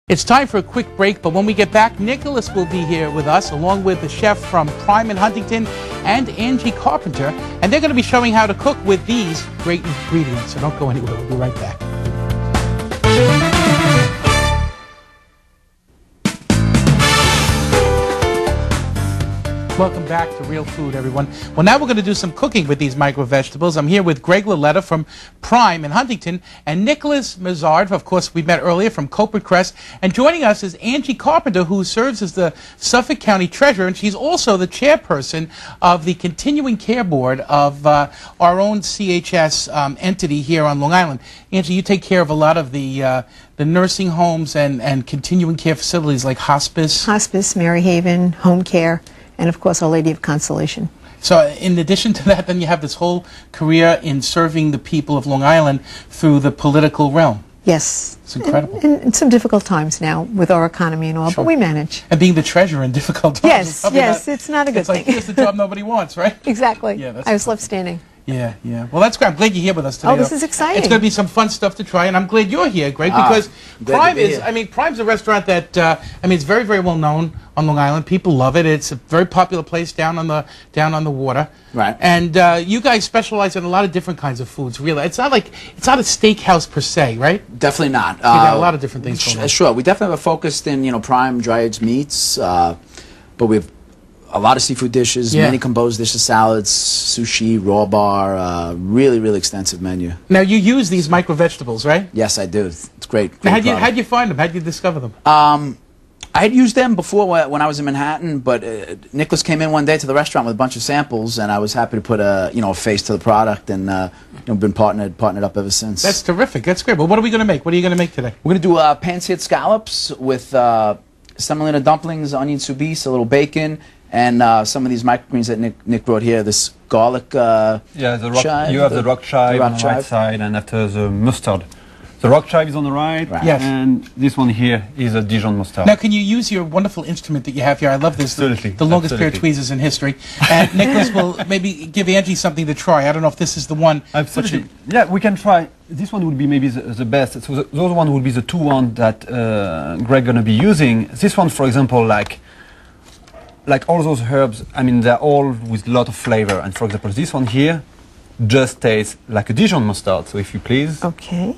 It's time for a quick break, but when we get back, Nicholas will be here with us, along with the chef from Prime in Huntington and Angie Carpenter, and they're going to be showing how to cook with these great ingredients. So don't go anywhere. We'll be right back. Welcome back to Real Food, everyone. Well, now we're going to do some cooking with these micro vegetables. I'm here with Greg Lauletta from Prime in Huntington and Nicholas Mazzard, of course, we met earlier, from Koppert Cress. And joining us is Angie Carpenter, who serves as the Suffolk County Treasurer, and she's also the chairperson of the Continuing Care Board of our own CHS entity here on Long Island. Angie, you take care of a lot of the nursing homes and continuing care facilities like hospice. Hospice, Mary Haven, home care, and of course Our Lady of Consolation. So in addition to that, then you have this whole career in serving the people of Long Island through the political realm. Yes. It's incredible. In some difficult times now with our economy and all, Sure. but we manage. And being the treasurer in difficult times. Yes, it's not a good thing. It's like, here's the job nobody wants, right? Exactly. Yeah, I was left standing. Yeah, yeah. Well, that's great. I'm glad you're here with us today. Oh, this is exciting. It's going to be some fun stuff to try, and I'm glad you're here, Greg, because Prime is, Prime's a restaurant that, it's very, very well known on Long Island. People love it. It's a very popular place down on the water. Right. And you guys specialize in a lot of different kinds of foods, really. It's not a steakhouse per se, right? Definitely not. You got a lot of different things going on. Sure. We definitely have focused in, prime dry-aged meats, but we have a lot of seafood dishes, many composed dishes, salads, sushi, raw bar, really, really extensive menu. Now, you use these micro vegetables, right? Yes, I do. It's great. How'd you find them? How'd you discover them? I had used them before when I was in Manhattan, but Nicholas came in one day to the restaurant with a bunch of samples, and I was happy to put a face to the product, and been partnered up ever since. That's terrific. That's great. Well, what are we going to make? What are you going to make today? We're going to do pan-seared scallops with semolina dumplings, onion soubise, a little bacon, and some of these microgreens that Nick brought here. This garlic chive. You have the rock chive on the right side, and after the mustard. The rock chive is on the right, yes. And this one here is a Dijon mustard. Now, can you use your wonderful instrument that you have here? I love this. Absolutely. The longest pair of tweezers in history. And Nicholas will maybe give Angie something to try. I don't know if this is the one. Absolutely. Yeah, we can try. This one would be maybe the best. So those one would be the two ones that Greg gonna be using. This one, for example, like all those herbs, they're all with a lot of flavor. And for example, this one here just tastes like a Dijon mustard. So if you please. Okay.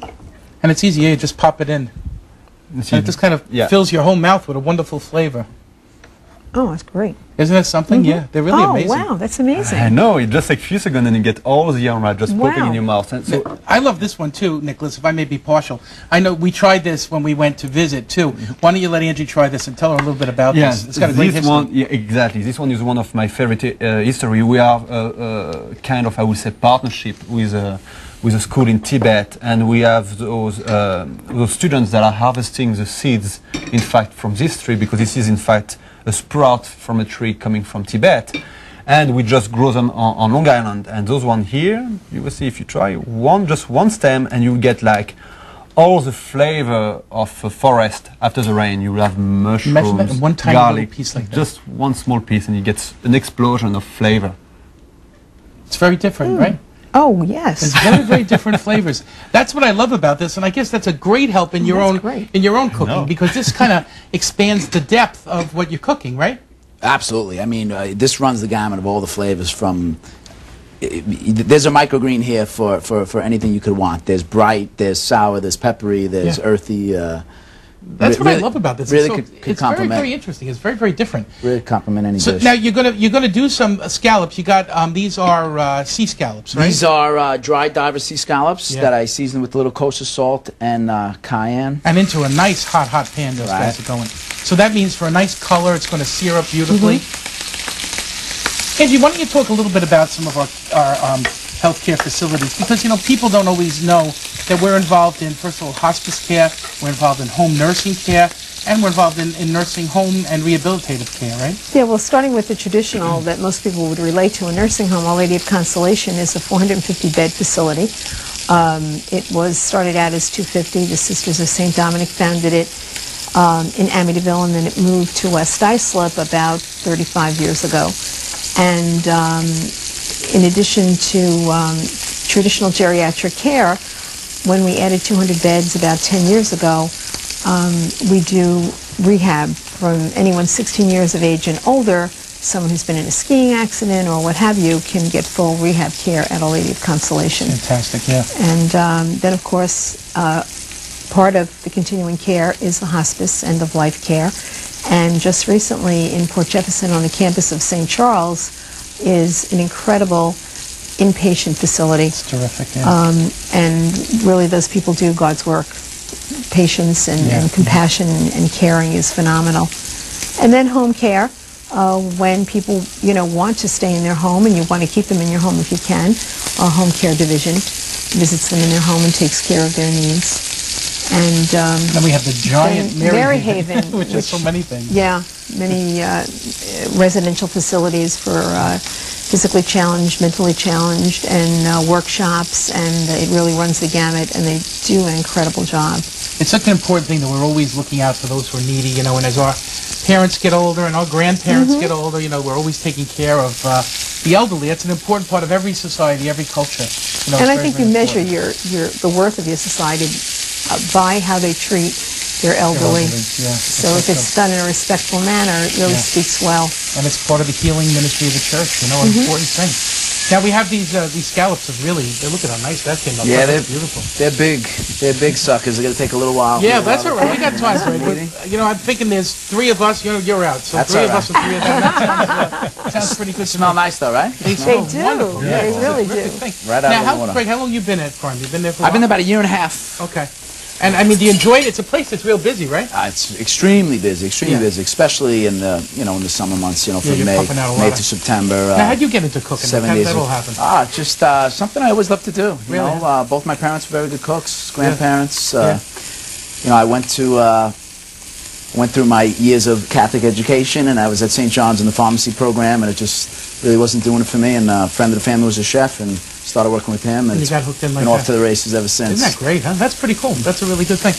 And it's easy, you just pop it in. And it just kind of fills your whole mouth with a wonderful flavor. Oh, that's great. Isn't that something? Yeah, they're really amazing. Oh, wow, that's amazing. I know, it just takes a few seconds and you get all the aroma just popping in your mouth. And so I love this one too, Nicholas, if I may be partial. I know we tried this when we went to visit too. Why don't you let Angie try this and tell her a little bit about this? It's got a great history. Yeah, exactly. This one is one of my favorite history. We have kind of, I would say, partnership with a school in Tibet, and we have those students that are harvesting the seeds, in fact, from this tree, because this is, in fact, a sprout from a tree coming from Tibet, and we just grow them on Long Island. And those one here, you will see if you try just one stem, and you get like all the flavor of a forest after the rain. You will have mushrooms, one tiny garlic, piece like that. Just one small piece, and you get an explosion of flavor. It's very different, right? Oh, yes. It's very, very different flavors. That's what I love about this, and I guess that's a great help in your own cooking, because this kind of expands the depth of what you're cooking, right? Absolutely. This runs the gamut of all the flavors from. There's a microgreen here for anything you could want. There's bright, there's sour, there's peppery, there's earthy. That's what I love about this. Really it's very, very interesting. It's very, very different. Really complement any dish. Now you're gonna do some scallops. You got these are sea scallops, right? These are dried diver sea scallops that I season with a little kosher salt and cayenne. And into a nice hot pan those guys are going. So that means for a nice color, it's going to sear up beautifully. Angie, why don't you talk a little bit about some of our healthcare facilities, because people don't always know that we're involved in, first of all, hospice care, we're involved in home nursing care, and we're involved in nursing home and rehabilitative care, right? Yeah, well, starting with the traditional that most people would relate to a nursing home, Our Lady of Consolation is a 450-bed facility. It was started out as 250. The Sisters of St. Dominic founded it in Amityville, and then it moved to West Islip about 35 years ago. And in addition to traditional geriatric care, when we added 200 beds about 10 years ago, We do rehab from anyone 16 years of age and older. Someone who's been in a skiing accident or what have you can get full rehab care at Our Lady of Consolation. Fantastic, yeah. And then, of course, part of the continuing care is the hospice, end-of-life care. And just recently in Port Jefferson on the campus of St. Charles is an incredible inpatient facility. It's terrific, yeah. And really those people do God's work. Patience and compassion and caring is phenomenal. And then home care. When people, want to stay in their home and you want to keep them in your home if you can, our home care division visits them in their home and takes care of their needs. And then we have the giant Mary Haven, which is so many things. Yeah, many residential facilities for physically challenged, mentally challenged, and workshops, and it really runs the gamut, and they do an incredible job. It's such an important thing that we're always looking out for those who are needy, and as our parents get older and our grandparents get older, we're always taking care of the elderly. That's an important part of every society, every culture. And I think you measure the worth of your society by how they treat their elderly. So if it's done in a respectful manner, it really speaks well. And it's part of the healing ministry of the church, an important thing. Now we have these scallops of look at how nice that came up. Yeah, they're beautiful. They're big. They're big suckers. They're going to take a little while. Yeah, that's all right. We got time for it. But, I'm thinking there's 3 of us. You're out. So that's 3 all of us and 3 of them. That sounds pretty good. Smell nice though, right? They do. Wonderful. Yeah. They really do. Right out now, of the water. Craig, how long you been at Prime? You've been there for a while? I've been there about a year and a half. Okay. And I mean, do you enjoy it? It's a place that's real busy, right? It's extremely busy, busy, especially in the in the summer months. From May to September. Now, how'd you get into cooking? 7 How did days. that all happen? Just something I always loved to do. Really? Both my parents were very good cooks. Grandparents. I went through my years of Catholic education, and I was at St. John's in the pharmacy program, and it just really wasn't doing it for me. And a friend of the family was a chef, and started working with him, and you got hooked in like been off to the races ever since. Isn't that great, huh? That's pretty cool. That's a really good thing.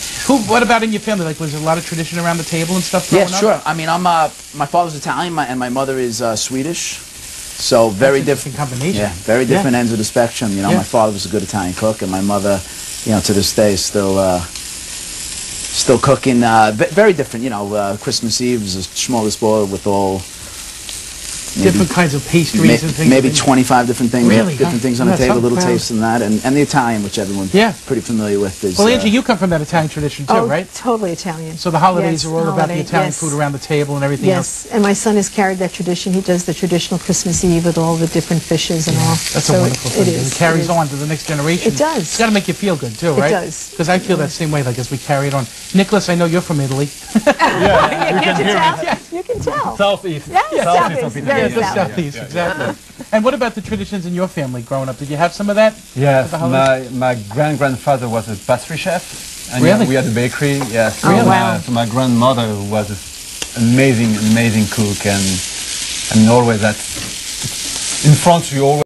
What about in your family? Like, was there a lot of tradition around the table and stuff growing up? Yeah, sure. I mean, my father's Italian, and my mother is Swedish, so very different combination. Yeah, very different ends of the spectrum. My father was a good Italian cook, and my mother, to this day, still cooking. Very different. Christmas Eve is a smorgasbord with all. Different kinds of pastries and things. Maybe 25 different things. Really? Different things on the table, little taste in that, and the Italian, which everyone's pretty familiar with. Is, well, Angie, you come from that Italian tradition too, right? Totally Italian. So the holidays are all about the Italian food around the table and everything else? Yes, and my son has carried that tradition. He does the traditional Christmas Eve with all the different fishes and all. That's a wonderful thing. It carries on to the next generation. It does. It's got to make you feel good too, right? It does. Because I feel that same way, like as we carry it on. Nicholas, I know you're from Italy. Yeah, you can tell. You can tell. Southeast. Yeah, Southeast. Very Southeast, exactly. And what about the traditions in your family growing up? Did you have some of that? Yes, my grandfather was a pastry chef. And really? We had a bakery, yes. Oh, wow. So my grandmother was an amazing cook, and always in France we always